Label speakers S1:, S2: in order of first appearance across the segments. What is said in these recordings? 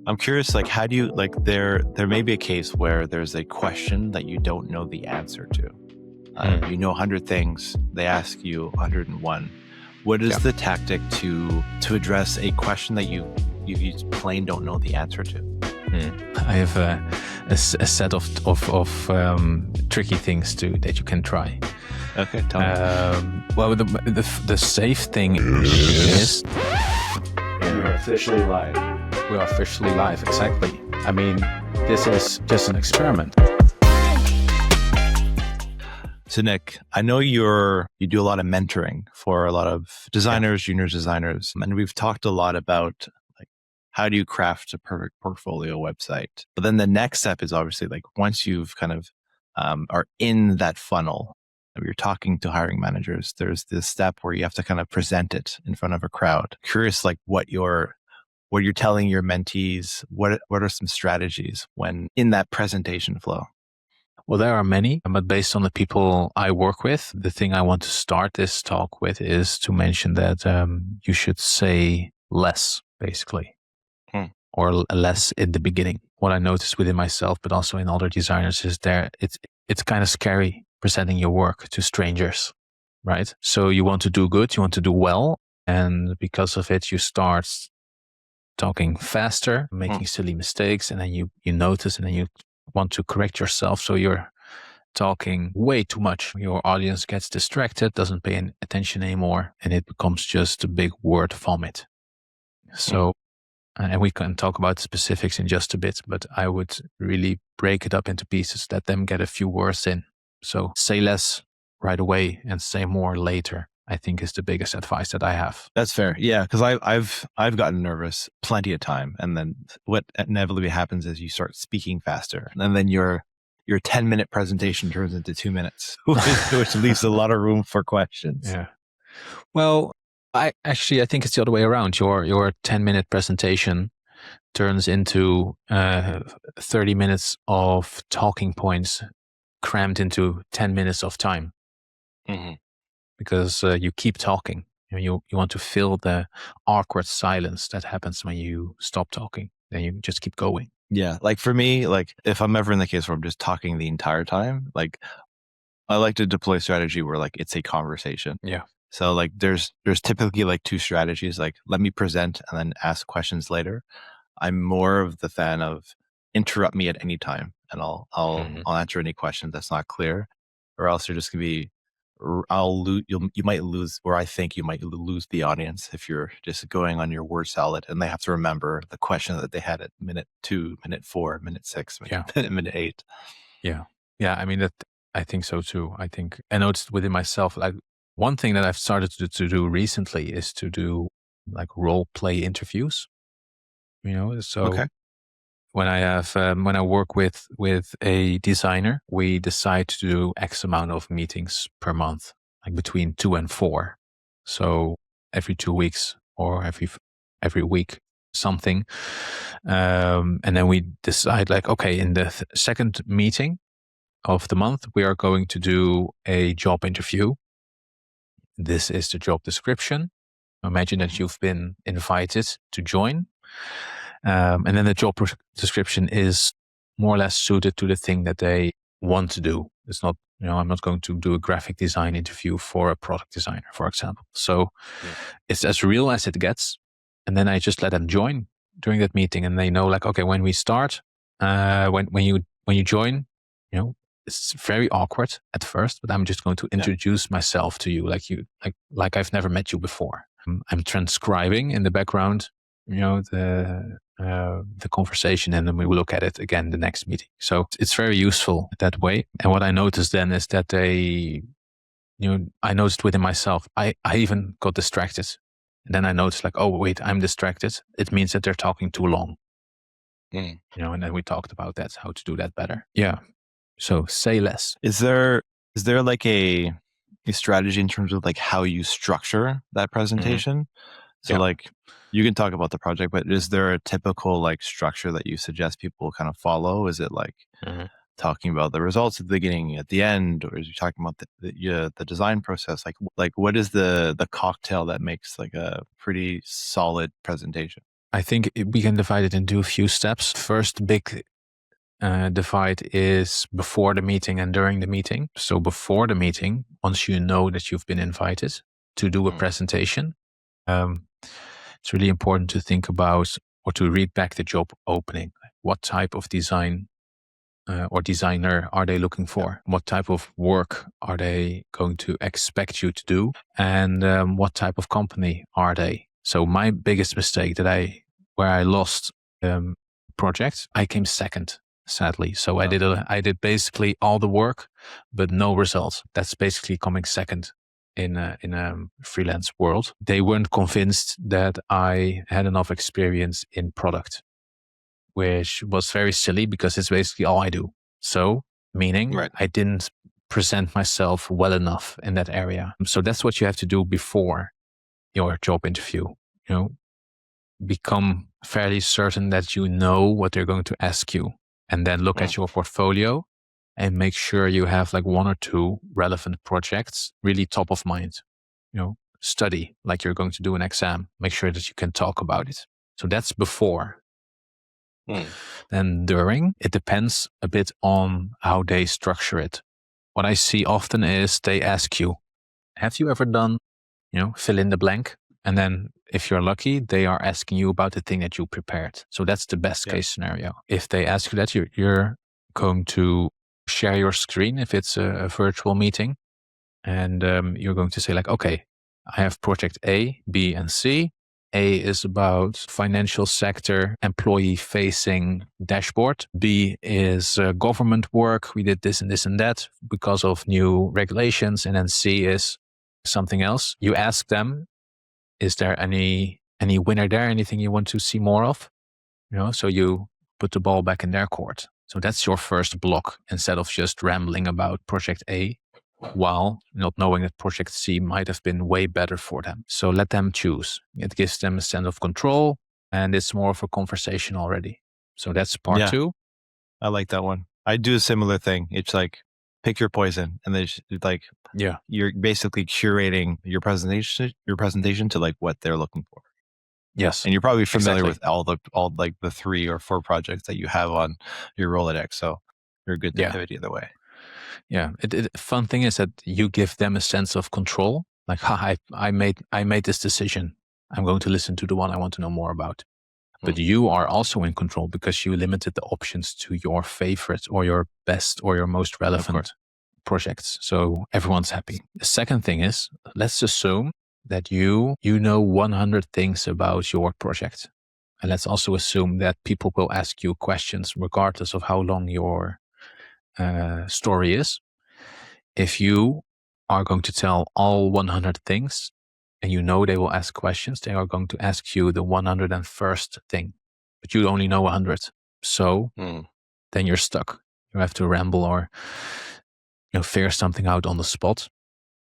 S1: I'm curious, like, how do you like there may be a case where there's a question that you don't know the answer to. You know 100 things, they ask you 101. What is
S2: Yeah.
S1: the tactic to address a question that you plain don't know the answer to?
S2: I have a set of tricky things that you can try.
S1: Okay, tell me.
S2: Well, the safe thing is
S1: You're officially live.
S2: we are officially live. Exactly. I mean, this is just an experiment.
S1: So Nick, I know you do a lot of mentoring for a lot of designers, junior designers, and we've talked a lot about like how do you craft a perfect portfolio website. But then the next step is obviously like once you've kind of are in that funnel, and you're talking to hiring managers, there's this step where you have to kind of present it in front of a crowd. Curious, like what you're telling your mentees, what are some strategies when in that presentation flow?
S2: Well, there are many, but based on the people I work with, the thing I want to start this talk with is to mention that you should say less, basically, or less in the beginning. What I noticed within myself, but also in other designers, is it's kind of scary presenting your work to strangers, right? So you want to do good, you want to do well, and because of it, you start talking faster, making silly mistakes, and then you notice, and then you want to correct yourself. So you're talking way too much. Your audience gets distracted, doesn't pay any attention anymore, and it becomes just a big word vomit. So, and we can talk about specifics in just a bit, but I would really break it up into pieces, let them get a few words in. So say less right away and say more later, I think is the biggest advice that I have.
S1: That's fair. Yeah. Because I've gotten nervous plenty of time. And then what inevitably happens is you start speaking faster. And then your 10-minute presentation turns into 2 minutes, which leaves a lot of room for questions.
S2: Yeah. Well, I think it's the other way around. Your 10-minute presentation turns into 30 minutes of talking points crammed into 10 minutes of time. Because you keep talking. You want to fill the awkward silence that happens when you stop talking. Then you just keep going.
S1: Yeah. Like for me, like if I'm ever in the case where I'm just talking the entire time, like I like to deploy strategy where like it's a conversation.
S2: Yeah.
S1: So like there's typically like two strategies, like let me present and then ask questions later. I'm more of the fan of interrupt me at any time and I'll answer any questions that's not clear, or else you're just gonna be you might lose, or I think you might lose the audience if you're just going on your word salad and they have to remember the question that they had at minute 2, minute 4, minute 6, minute 8.
S2: Yeah. Yeah. I mean, I think so too. I noticed within myself, like one thing that I've started to do recently is to do like role play interviews, so
S1: Okay.
S2: when I work with a designer, we decide to do X amount of meetings per month, like between 2 and 4. So every 2 weeks or every week, something. And then we decide like, okay, in the second meeting of the month, we are going to do a job interview. This is the job description. Imagine that you've been invited to join. And then the job description is more or less suited to the thing that they want to do. It's not, I'm not going to do a graphic design interview for a product designer, for example. So it's as real as it gets. And then I just let them join during that meeting, and they know like, okay, when we start, when you join, it's very awkward at first, but I'm just going to introduce myself to you like I've never met you before. I'm transcribing in the background, the conversation, and then we will look at it again the next meeting. So it's very useful that way. And what I noticed then is that I noticed within myself, I even got distracted. And then I noticed like, oh, wait, I'm distracted. It means that they're talking too long. And then we talked about that, how to do that better. Yeah. So say less.
S1: Is there like a strategy in terms of like how you structure that presentation? So like you can talk about the project, but is there a typical like structure that you suggest people kind of follow? Is it like talking about the results at the beginning, at the end, or is you talking about the design process? Like what is the cocktail that makes like a pretty solid presentation?
S2: I think we can divide it into a few steps. First big divide is before the meeting and during the meeting. So before the meeting, once you know that you've been invited to do a presentation, it's really important to think about or to read back the job opening. What type of design or designer are they looking for? What type of work are they going to expect you to do? And what type of company are they? So my biggest mistake where I lost project, I came second, sadly. So I did basically all the work, but no results. That's basically coming second in a freelance world. They weren't convinced that I had enough experience in product, which was very silly because it's basically all I do. So, meaning I didn't present myself well enough in that area. So that's what you have to do before your job interview. Become fairly certain that you know what they're going to ask you, and then look at your portfolio and make sure you have like one or two relevant projects really top of mind. Study like you're going to do an exam. Make sure that you can talk about it. So that's before. Then during, it depends a bit on how they structure it. What I see often is they ask you, have you ever done, fill in the blank? And then if you're lucky, they are asking you about the thing that you prepared. So that's the best case scenario. If they ask you that, you're going to share your screen if it's a virtual meeting. And you're going to say like, okay, I have project A, B, and C. A is about financial sector, employee-facing dashboard. B is government work. We did this and this and that because of new regulations. And then C is something else. You ask them, is there any winner there? Anything you want to see more of? So you put the ball back in their court. So that's your first block instead of just rambling about project A while not knowing that project C might have been way better for them. So let them choose. It gives them a sense of control, and it's more of a conversation already. So that's part 2.
S1: I like that one. I do a similar thing. It's like, pick your poison, and then you're basically curating your presentation to like what they're looking for.
S2: Yes.
S1: And you're probably familiar with all like the 3 or 4 projects that you have on your Rolodex. So you're good to pivot either way.
S2: Yeah. Fun thing is that you give them a sense of control. Like, I made this decision. I'm going to listen to the one I want to know more about. But you are also in control because you limited the options to your favorite or your best or your most relevant projects. So everyone's happy. The second thing is, let's assume that you know 100 things about your project. And let's also assume that people will ask you questions regardless of how long your story is. If you are going to tell all 100 things and you know they will ask questions, they are going to ask you the 101st thing, but you only know 100. So then you're stuck. You have to ramble or figure something out on the spot.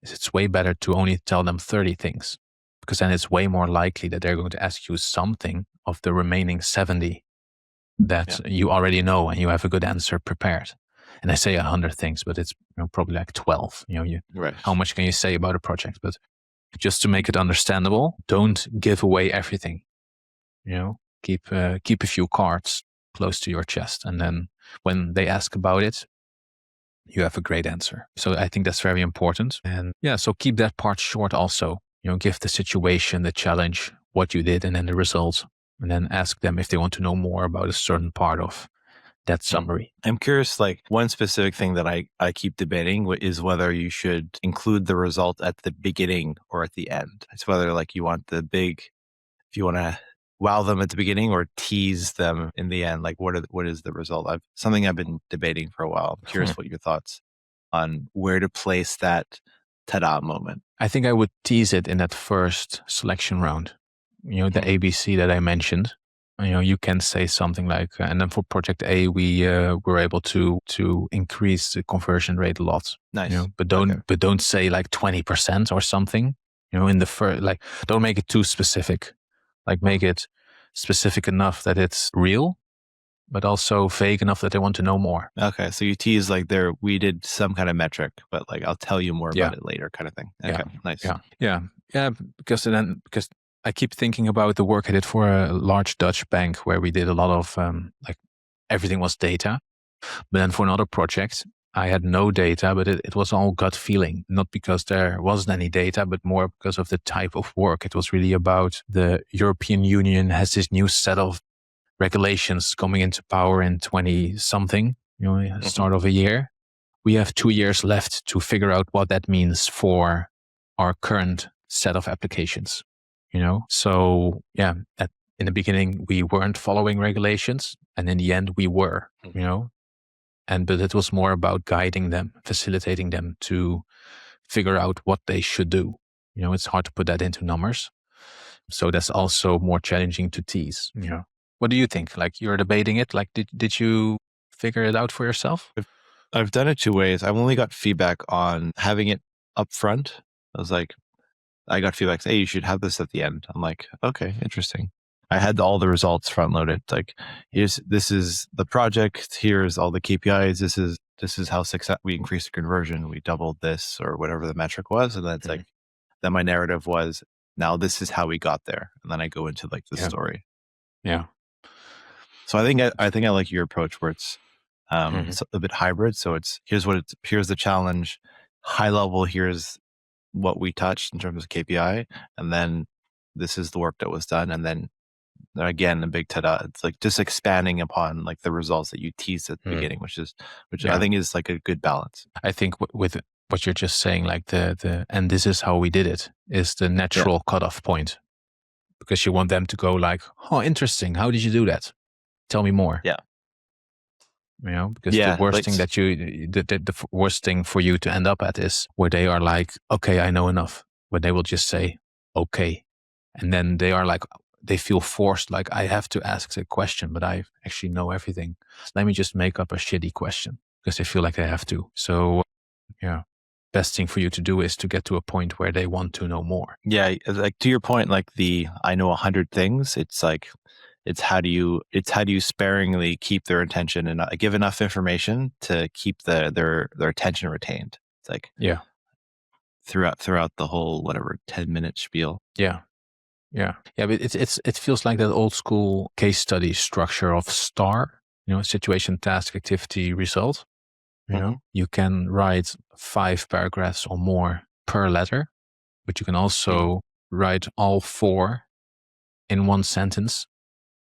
S2: It's way better to only tell them 30 things, because then it's way more likely that they're going to ask you something of the remaining 70 that you already know and you have a good answer prepared. And I say 100 things, but it's probably like 12. How much can you say about a project? But just to make it understandable, don't give away everything. Keep a few cards close to your chest, and then when they ask about it, you have a great answer. So I think that's very important. And so keep that part short also. Give the situation, the challenge, what you did, and then the results. And then ask them if they want to know more about a certain part of that summary.
S1: I'm curious, like one specific thing that I keep debating is whether you should include the result at the beginning or at the end. It's whether like you want if you want to wow them at the beginning or tease them in the end. Like what is the result? Something I've been debating for a while. I'm curious what your thoughts on where to place that ta-da moment.
S2: I think I would tease it in that first selection round. The ABC that I mentioned. You can say something like, and then for project A, we were able to increase the conversion rate a lot.
S1: Nice.
S2: But don't say like 20% or something. In the first, like, don't make it too specific. Like, make it specific enough that it's real, but also vague enough that they want to know more.
S1: Okay, so you tease like we did some kind of metric, but like I'll tell you more about it later, kind of thing. Okay, nice.
S2: Yeah. Because I keep thinking about the work I did for a large Dutch bank where we did a lot of like everything was data. But then for another project, I had no data, but it was all gut feeling, not because there wasn't any data, but more because of the type of work. It was really about the European Union has this new set of regulations coming into power in 20 something, start of a year. We have 2 years left to figure out what that means for our current set of applications, So yeah, in the beginning, we weren't following regulations. And in the end, we were, but it was more about guiding them, facilitating them to figure out what they should do. It's hard to put that into numbers. So that's also more challenging to tease. What do you think? Like, you're debating it. Like, did you figure it out for yourself?
S1: I've done it 2 ways. I've only got feedback on having it up front. I got feedback, hey, you should have this at the end. I'm like, okay, interesting. I had all the results front loaded. Like, this is the project. Here's all the KPIs. This is how we increased the conversion. We doubled this or whatever the metric was. And then it's like, then my narrative was, now this is how we got there. And then I go into like the story.
S2: Yeah.
S1: So I think I like your approach where it's a bit hybrid. So it's here's the challenge, high level. Here's what we touched in terms of KPI, and then this is the work that was done, and then again the big ta-da. It's like just expanding upon like the results that you teased at the beginning, which I think is like a good balance.
S2: I think with what you're just saying, like the and this is how we did it is the natural cutoff point, because you want them to go like, oh, interesting. How did you do that? Tell me more.
S1: Yeah.
S2: Because the worst thing the worst thing for you to end up at is where they are like, okay, I know enough. Where they will just say, okay. And then they are like, they feel forced, like, I have to ask the question, but I actually know everything. Let me just make up a shitty question because they feel like they have to. So, yeah, best thing for you to do is to get to a point where they want to know more.
S1: Yeah, like to your point, like I know 100 things. It's like, it's how do you sparingly keep their attention and give enough information to keep their attention retained. It's like throughout the whole 10-minute spiel.
S2: Yeah. But it feels like that old school case study structure of STAR, situation, task, activity, result. You can write 5 paragraphs or more per letter, but you can also write all 4 in one sentence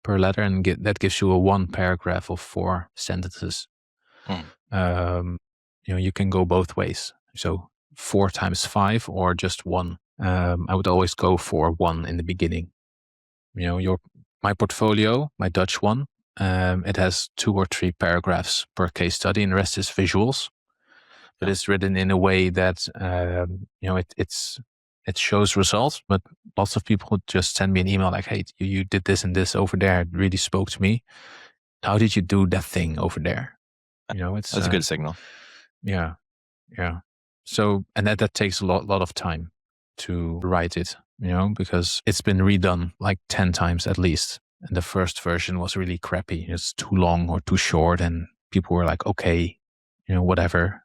S2: per letter, and that gives you a 1 paragraph of 4 sentences. You can go both ways. So 4 times 5 or just 1. I would always go for 1 in the beginning. My portfolio, my Dutch one, it has 2 or 3 paragraphs per case study, and the rest is visuals. But it's written in a way that it shows results. But lots of people just send me an email like, "Hey, you did this and this over there. It really spoke to me. How did you do that thing over there?" That's
S1: a good signal.
S2: Yeah. So, and that takes a lot of time to write it, because it's been redone like 10 times at least. And the first version was really crappy. It's too long or too short, and people were like, okay, whatever,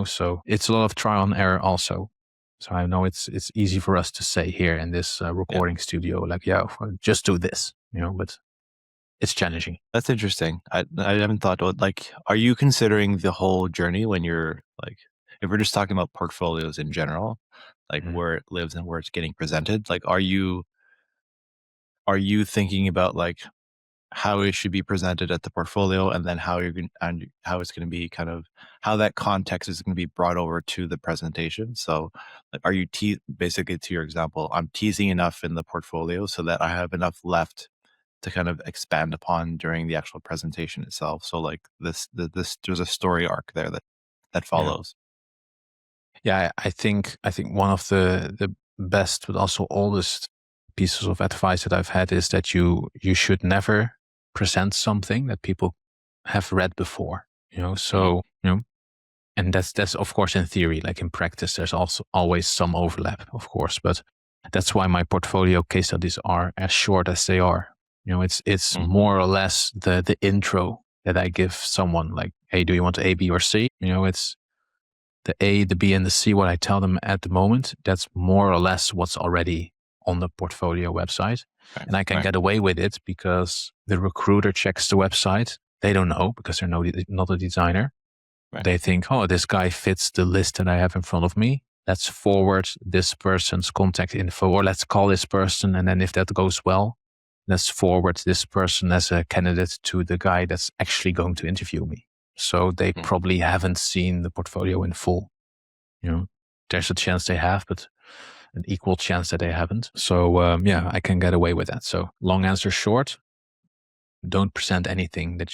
S2: so it's a lot of trial and error also. So I know it's easy for us to say here in this recording studio, like, just do this, but it's challenging.
S1: That's interesting. I haven't thought about, like, are you considering the whole journey when you're like, if we're just talking about portfolios in general, like where it lives and where it's getting presented, like, are you thinking about like how it should be presented at the portfolio, and then how it's going to be kind of how that context is going to be brought over to the presentation? So like, are you basically, to your example, I'm teasing enough in the portfolio so that I have enough left to kind of expand upon during the actual presentation itself. So like this there's a story arc there that follows.
S2: Yeah, I think one of the best but also oldest pieces of advice that I've had is that you should never present something that people have read before. So and that's of course in theory. Like in practice, there's also always some overlap, of course, but that's why my portfolio case studies are as short as they are. It's more or less the intro that I give someone, like, hey, do you want A, B, or C? It's the A, the B, and the C, what I tell them at the moment. That's more or less what's already on the portfolio website. And I can get away with it because the recruiter checks the website. They don't know because they're not a designer. They think, oh, this guy fits the list that I have in front of me. Let's forward this person's contact info, or let's call this person. And then if that goes well, let's forward this person as a candidate to the guy that's actually going to interview me. So they probably haven't seen the portfolio in full. There's a chance they have, but an equal chance that they haven't. So I can get away with that. So long answer short, don't present anything that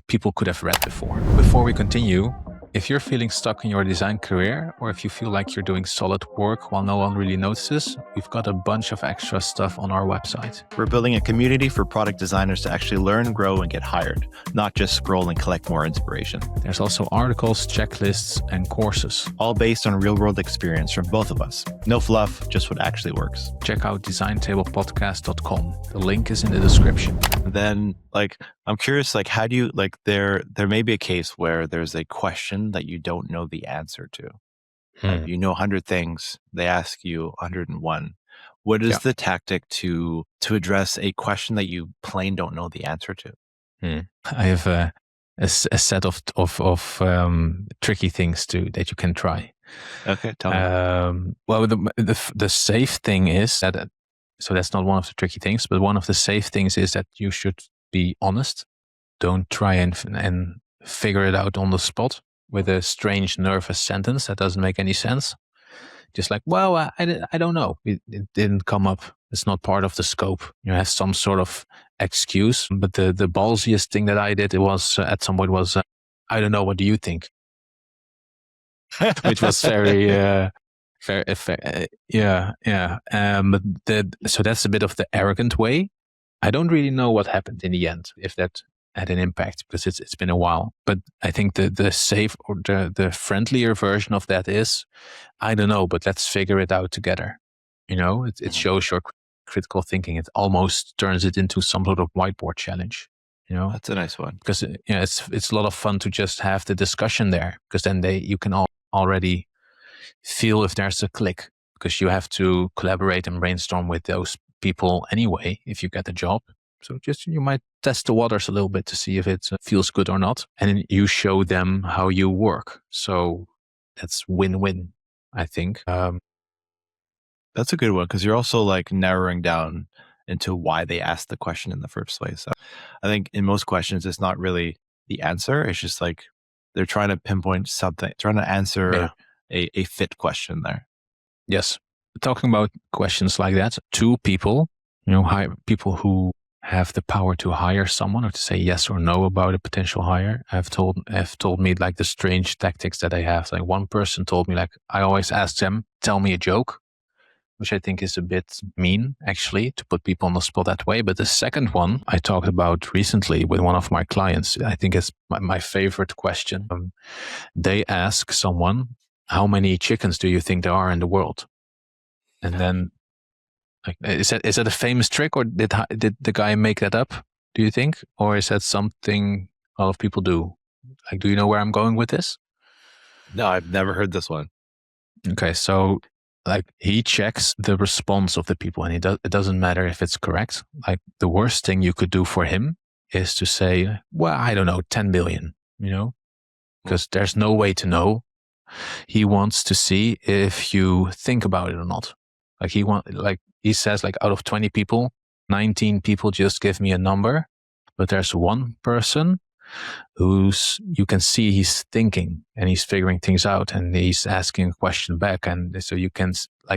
S2: people could have read before. Before we continue, if you're feeling stuck in your design career, or if you feel like you're doing solid work while no one really notices, we've got a bunch of extra stuff on our website.
S1: We're building a community for product designers to actually learn, grow, and get hired, not just scroll and collect more inspiration.
S2: There's also articles, checklists, and courses.
S1: All based on real-world experience from both of us. No fluff, just what actually works.
S2: Check out designtablepodcast.com. The link is in the description.
S1: And then, I'm curious, how do you, there may be a case where there's a question that you don't know the answer to. You know 100 things, they ask you 101. What is the tactic to address a question that you plain don't know the answer to?
S2: I have a set of tricky things that you can try.
S1: Okay, tell me.
S2: Well, the safe thing is that, so that's not one of the tricky things, but one of the safe things is that you should be honest. Don't try and figure it out on the spot with a strange, nervous sentence that doesn't make any sense. Just I don't know. It didn't come up. It's not part of the scope. You have some sort of excuse. But the ballsiest thing that I did, it was at some point was, I don't know. What do you think? Which was very, so that's a bit of the arrogant way. I don't really know what happened in the end, if that had an impact, because it's been a while. But I think the safe or the friendlier version of that is, I don't know, but let's figure it out together. It shows your critical thinking. It almost turns it into some sort of whiteboard challenge.
S1: That's a nice one,
S2: because it's a lot of fun to just have the discussion there, because then you can already feel if there's a click, because you have to collaborate and brainstorm with those people anyway if you get the job. So you might test the waters a little bit to see if it feels good or not. And then you show them how you work. So that's win-win, I think.
S1: That's a good one, because you're also narrowing down into why they asked the question in the first place. So I think in most questions, it's not really the answer. It's just they're trying to pinpoint something, trying to answer a fit question there.
S2: Yes. Talking about questions like that, two people, people who have the power to hire someone or to say yes or no about a potential hire, have told me the strange tactics that I have. One person told me, I always ask them, tell me a joke, which I think is a bit mean, actually, to put people on the spot that way. But the second one I talked about recently with one of my clients, I think is my favorite question. They ask someone, how many chickens do you think there are in the world? And then, is that a famous trick, or did the guy make that up, do you think? Or is that something a lot of people do? Do you know where I'm going with this?
S1: No, I've never heard this one.
S2: Okay, so he checks the response of the people, and it doesn't matter if it's correct. The worst thing you could do for him is to say, well, I don't know, 10 billion, because there's no way to know. He wants to see if you think about it or not. He says, out of 20 people, 19 people just give me a number, but there's one person you can see he's thinking and he's figuring things out, and he's asking a question back. And so you can,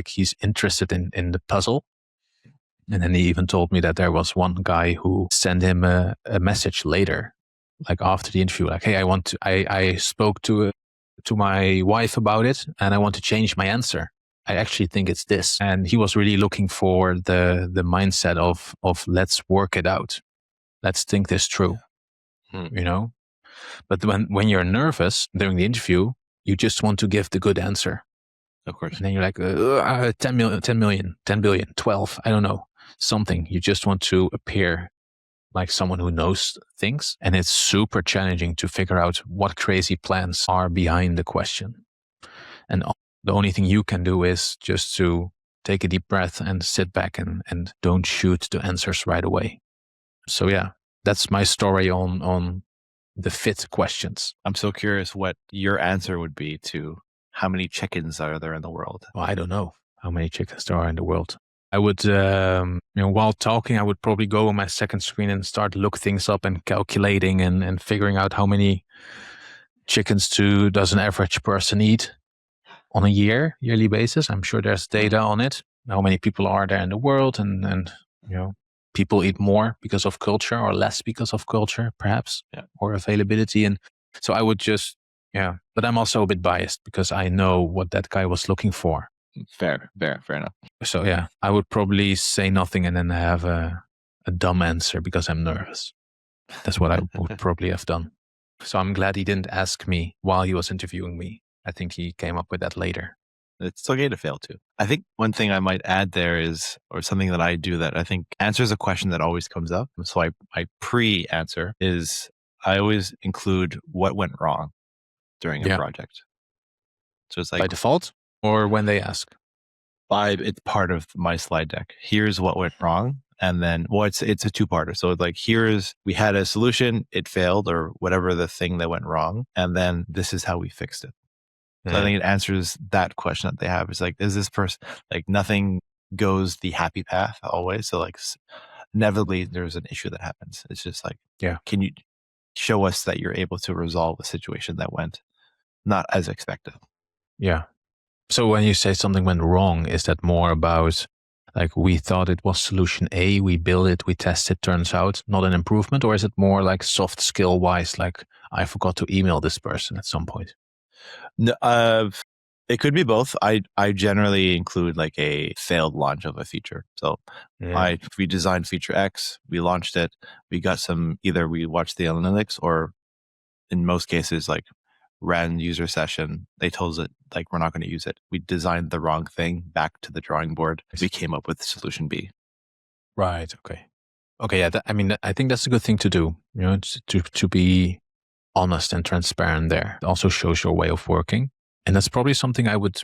S2: he's interested in the puzzle. And then he even told me that there was one guy who sent him a message later, after the interview, hey, I spoke to my wife about it, and I want to change my answer. I actually think it's this. And he was really looking for the mindset of let's work it out. Let's think this through, But when you're nervous during the interview, you just want to give the good answer.
S1: Of course.
S2: And then you're 10 million, 10 billion, 12, I don't know, something. You just want to appear like someone who knows things. And it's super challenging to figure out what crazy plans are behind the question. And the only thing you can do is just to take a deep breath and sit back and don't shoot the answers right away. So yeah, that's my story on the fit questions.
S1: I'm so curious what your answer would be to how many chickens are there in the world?
S2: Well, I don't know how many chickens there are in the world. I would, while talking, I would probably go on my second screen and start look things up and calculating and figuring out how many chickens does an average person eat on a yearly basis. I'm sure there's data on it. How many people are there in the world, and people eat more because of culture or less because of culture, perhaps, or availability. And so I would just, but I'm also a bit biased because I know what that guy was looking for.
S1: Fair enough.
S2: So yeah, I would probably say nothing and then have a dumb answer because I'm nervous. That's what I would probably have done. So I'm glad he didn't ask me while he was interviewing me. I think he came up with that later.
S1: It's okay to fail too. I think one thing I might add there is, or something that I do that I think answers a question that always comes up. So I pre-answer is I always include what went wrong during a project. So it's like
S2: by default or when they ask?
S1: It's part of my slide deck. Here's what went wrong. And then, it's a two-parter. So it's like, we had a solution, it failed, or whatever the thing that went wrong. And then this is how we fixed it. So I think it answers that question that they have. It's like, is this person, like, nothing goes the happy path always. So like, inevitably there's an issue that happens. It's just like, can you show us that you're able to resolve a situation that went not as expected?
S2: Yeah. So when you say something went wrong, is that more about like we thought it was solution A, we build it, we test it, turns out not an improvement? Or is it more like soft skill wise, like I forgot to email this person at some point?
S1: No, it could be both. I generally include like a failed launch of a feature. So we designed feature X, we launched it, we got either we watched the analytics or in most cases, like ran user session. They told us like, we're not going to use it. We designed the wrong thing, back to the drawing board. We came up with solution B.
S2: Right. Okay. Yeah. I think that's a good thing to do, to be honest and transparent there. It also shows your way of working. And that's probably something I would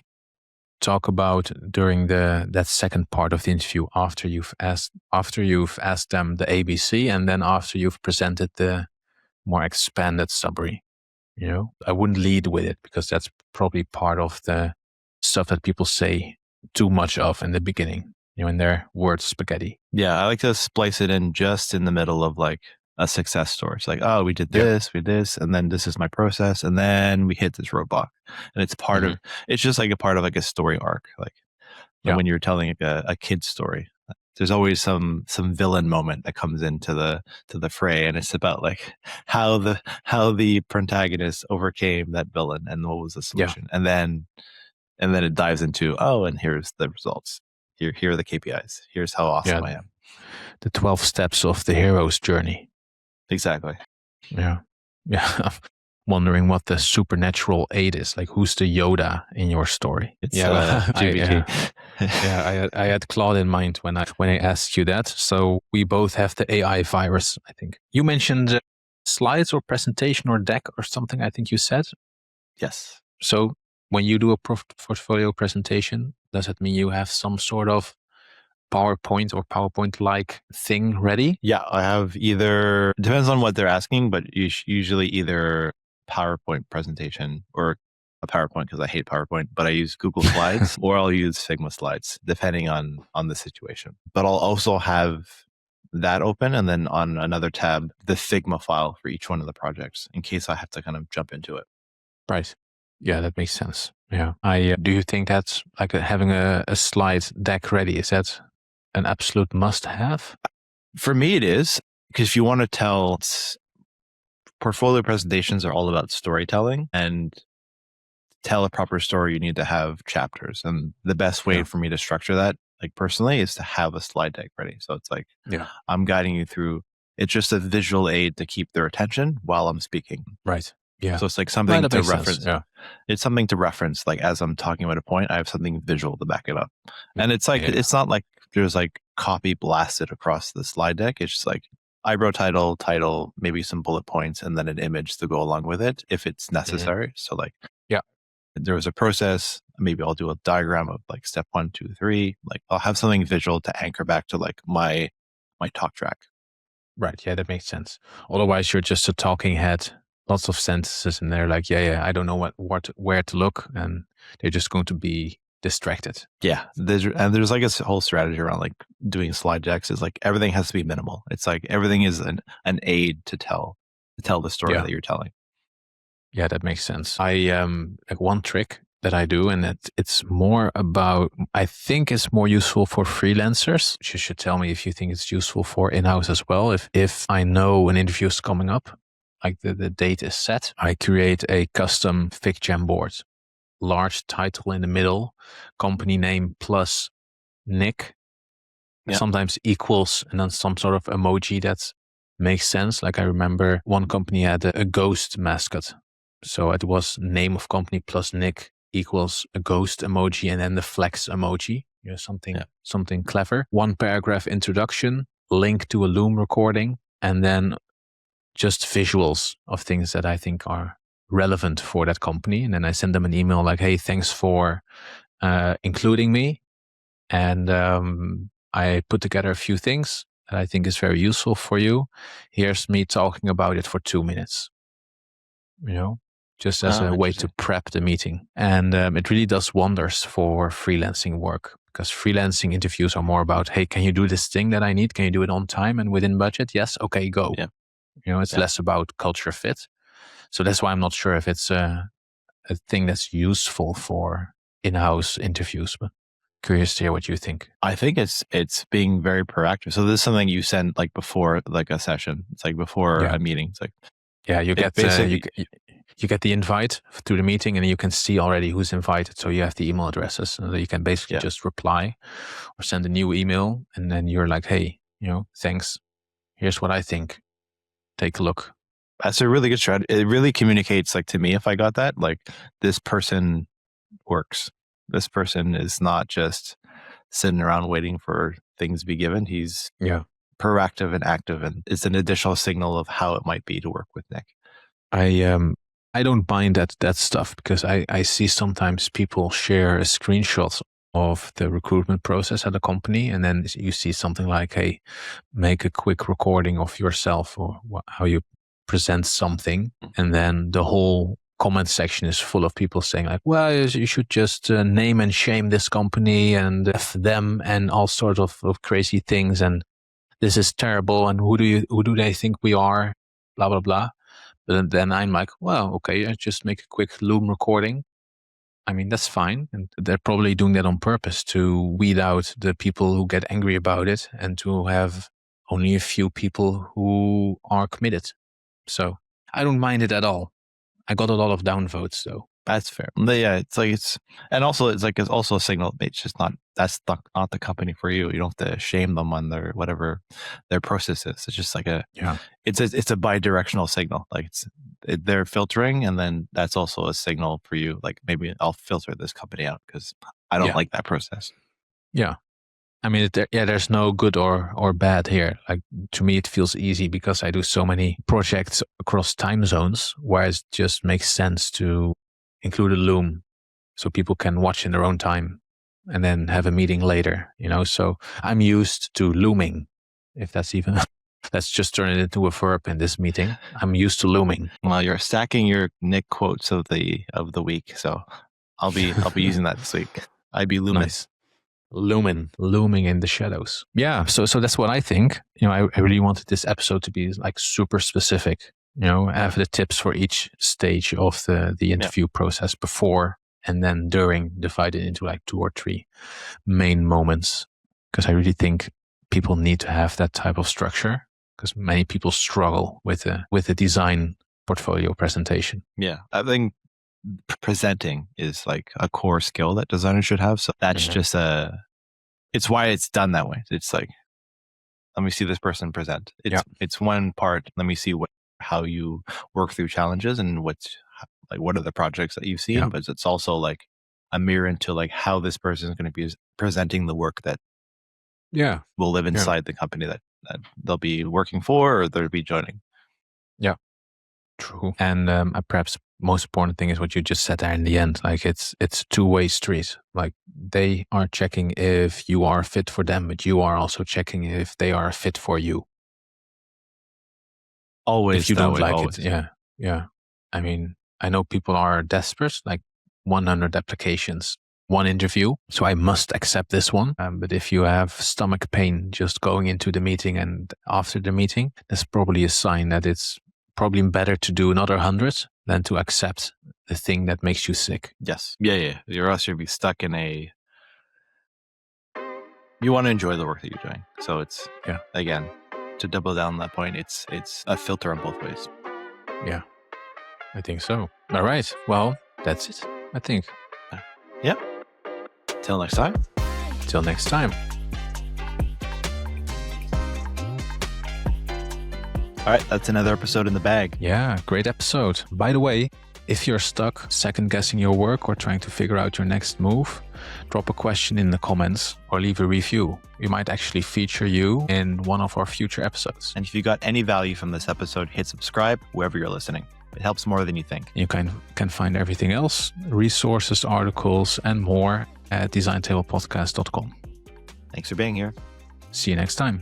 S2: talk about during that second part of the interview after you've asked them the ABC and then after you've presented the more expanded summary. I wouldn't lead with it because that's probably part of the stuff that people say too much of in the beginning, in their word spaghetti.
S1: Yeah, I like to splice it in just in the middle of like a success story. It's like, oh, we did this, we did this, and then this is my process, and then we hit this roadblock. And it's it's just like a part of like a story arc. Like when you're telling a kid's story, there's always some villain moment that comes into the fray, and it's about like how the protagonist overcame that villain and what was the solution, and then it dives into and here's the results. Here are the KPIs. Here's how awesome I am.
S2: The 12 steps of the hero's journey.
S1: Exactly.
S2: Yeah. Wondering what the supernatural aid is. Like, who's the Yoda in your story?
S1: It's GPT.
S2: I had Claude in mind when I asked you that. So we both have the AI virus, I think. You mentioned slides or presentation or deck or something, I think you said.
S1: Yes.
S2: So when you do a portfolio presentation, does it mean you have some sort of PowerPoint or PowerPoint-like thing ready?
S1: Yeah, I have it depends on what they're asking, but usually either PowerPoint presentation or a PowerPoint because I hate PowerPoint, but I use Google Slides or I'll use Figma slides depending on the situation. But I'll also have that open and then on another tab, the Figma file for each one of the projects in case I have to kind of jump into it.
S2: Right. Yeah, that makes sense. Yeah. Do you think that's like having a slide deck ready? Is that an absolute must-have?
S1: For me, it is, because if you want to tell, portfolio presentations are all about storytelling, and to tell a proper story, you need to have chapters. And the best way for me to structure that, like personally, is to have a slide deck ready. So it's like, I'm guiding you through. It's just a visual aid to keep their attention while I'm speaking.
S2: Right. Yeah.
S1: So it's like something to reference. It's something to reference. Like as I'm talking about a point, I have something visual to back it up. And it's like, it's not like there's like copy blasted across the slide deck. It's just like eyebrow title, maybe some bullet points, and then an image to go along with it if it's necessary. So like, there was a process. maybe I'll do a diagram of like step 1, 2, 3. Like I'll have something visual to anchor back to like my talk track.
S2: Right. Yeah, that makes sense. Otherwise, you're just a talking head, lots of sentences, and they're like, yeah, I don't know where to look, and they're just going to be distracted.
S1: Yeah, there's like a whole strategy around like doing slide decks. Is like everything has to be minimal. It's like everything is an aid to tell the story that you're telling.
S2: Yeah, that makes sense. I like one trick that I do, and it's more about, I think it's more useful for freelancers. You should tell me if you think it's useful for in-house as well. If I know an interview is coming up, like the date is set, I create a custom FigJam board. Large title in the middle, company name plus nick, sometimes equals, and then some sort of emoji that makes sense. Like I remember one company had a ghost mascot. So it was name of company plus nick equals a ghost emoji and then the flex emoji. Something clever. One paragraph introduction, link to a Loom recording, and then just visuals of things that I think are relevant for that company. And then I send them an email like, hey, thanks for including me. And I put together a few things that I think is very useful for you. Here's me talking about it for 2 minutes, just as a way to prep the meeting. And it really does wonders for freelancing work, because freelancing interviews are more about, hey, can you do this thing that I need? Can you do it on time and within budget? Yes. Okay, go.
S1: Yeah.
S2: It's less about culture fit. So that's why I'm not sure if it's a thing that's useful for in-house interviews, but curious to hear what you think.
S1: I think it's being very proactive. So this is something you send like before like a session. It's like before a meeting. It's like,
S2: you get you get the invite to the meeting, and you can see already who's invited. So you have the email addresses, so you can basically just reply or send a new email, and then you're like, hey, thanks. Here's what I think. Take a look.
S1: That's a really good strategy. It really communicates, like, to me, if I got that, like, this person works. This person is not just sitting around waiting for things to be given. He's proactive and active, and it's an additional signal of how it might be to work with Nick.
S2: I don't mind that stuff, because I see sometimes people share a screenshot of the recruitment process at a company, and then you see something like, hey, make a quick recording of yourself or how you present something, and then the whole comment section is full of people saying like, well, you should just name and shame this company and F them and all sorts of crazy things, and this is terrible, and who do they think we are, blah blah blah. But then I'm like, well, okay, I just make a quick Loom recording. I mean, that's fine. And they're probably doing that on purpose to weed out the people who get angry about it and to have only a few people who are committed. So I don't mind it at all. I got a lot of downvotes though.
S1: That's fair. But yeah, it's also a signal. It's just that's not the company for you. You don't have to shame them on their whatever their process is. It's just like it's a bi-directional signal. Like they're filtering, and then that's also a signal for you. Like, maybe I'll filter this company out because I don't like that process.
S2: Yeah. I mean, there's no good or bad here. Like, to me, it feels easy because I do so many projects across time zones where it just makes sense to include a Loom so people can watch in their own time and then have a meeting later, So I'm used to looming, if that's even, let's just turn it into a verb in this meeting. I'm used to looming.
S1: Well, you're stacking your Nick quotes of the week, so I'll be using that this week. I'd be looming.
S2: Nice. Looming in the shadows. Yeah, so that's what I think. I really wanted this episode to be like super specific. Have the tips for each stage of the interview process, before and then during, divided into like 2 or 3 main moments. Because I really think people need to have that type of structure, because many people struggle with the design portfolio presentation.
S1: Yeah, I think presenting is like a core skill that designers should have. So that's just it's why it's done that way. It's like, let me see this person present. It's one part. Let me see how you work through challenges and what are the projects that you've seen. But it's also like a mirror into like how this person is going to be presenting the work that will live inside the company that they'll be working for or they'll be joining.
S2: Yeah, true. And I perhaps most important thing is what you just said there in the end. Like it's a two-way street. Like they are checking if you are fit for them, but you are also checking if they are fit for you.
S1: Always
S2: if you
S1: that
S2: don't
S1: way,
S2: like
S1: always.
S2: it. Yeah. I mean, I know people are desperate, like 100 applications, one interview. So I must accept this one. But if you have stomach pain just going into the meeting and after the meeting, that's probably a sign that it's probably better to do another 100 than to accept the thing that makes you sick.
S1: Yes. Yeah. Or else you'll be stuck in a... You want to enjoy the work that you're doing. So it's, again, to double down on that point, it's a filter on both ways.
S2: Yeah, I think so. All right. Well, that's it, I think.
S1: Yeah. Till next time.
S2: Till next time.
S1: All right, that's another episode in the bag.
S2: Yeah, great episode. By the way, if you're stuck second-guessing your work or trying to figure out your next move, drop a question in the comments or leave a review. We might actually feature you in one of our future episodes.
S1: And if you got any value from this episode, hit subscribe wherever you're listening. It helps more than you think.
S2: You can find everything else, resources, articles, and more at designtablepodcast.com.
S1: Thanks for being here.
S2: See you next time.